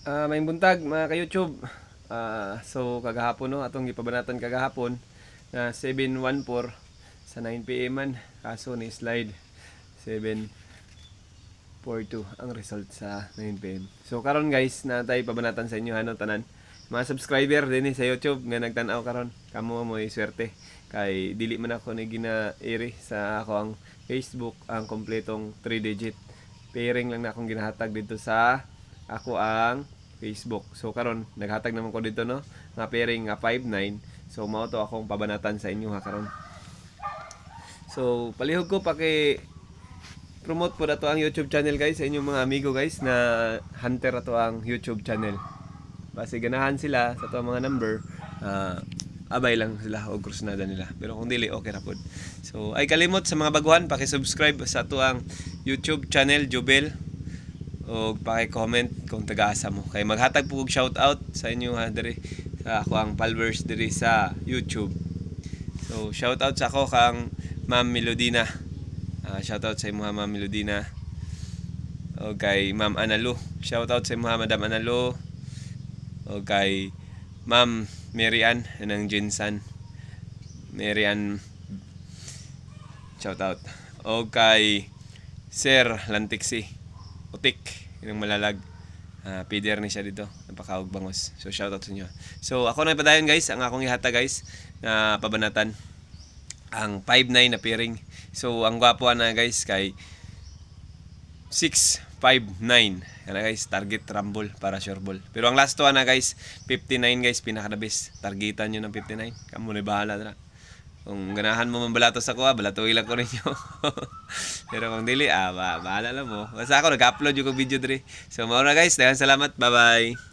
May buntag mga ka-YouTube. So kagahapon no atong gipabanatan kagahapon na 7:14 sa 9 PM man, kaso ni slide 7:42 ang result sa 9 PM. So karon guys, natay pabanatan sa inyo ano tanan. Mga subscriber din sa YouTube nga nagtan-aw karon. Kamo mo swerte kay dili man ako ni gina-iri sa ako ang Facebook ang kompletong 3-digit. Pairing lang na akong ginahatag dito sa ako ang Facebook. So karon naghatag naman ko dito no nga pairing nga 59. So mao to akong pabanatan sa inyo ha karon. So palihog ko promote po dato ang YouTube channel guys sa inyong mga amigo guys na hunter ato ang YouTube channel. Base ganahan sila sa to mga number, abay lang sila og krusnada nila. Pero kung dili okay ra pod. So ay kalimot sa mga baguhan paki-subscribe sa ato ang YouTube channel Jubel o paki-comment kung taga-asa mo. Kay maghatag po og shout out sa inyo ha diri sa ako ang followers diri sa YouTube. So shout out sa ako kang Ma'am Melodina. Shout out sa imo Ma'am Melodina. O kay Ma'am Analu. Shout out sa imo Madam Analu. O kay Ma'am Marian ng Jinsan. Marian, shout out. O kay Sir Lantiksi Utik, yung malalag. Pider ni siya dito, napakaog bangos. So shout out sa inyo. So ako na padayon guys, ang akong ihata guys na pabanatan ang 5-9 na pairing. So ang gwapo na guys kay 6-5-9. Yan na guys, target rumble para sure ball. Pero ang last one na guys, 59 guys, pinaka the best. Targetan nyo ng 59. Kamu na bahala na. Kung ganahan mo mambalatos ako, balatoy lang ko ninyo. Pero kung dili, bahala lang mo. Basta ako, nag-upload yung video diri. So, mauna guys, dagan salamat. Bye-bye.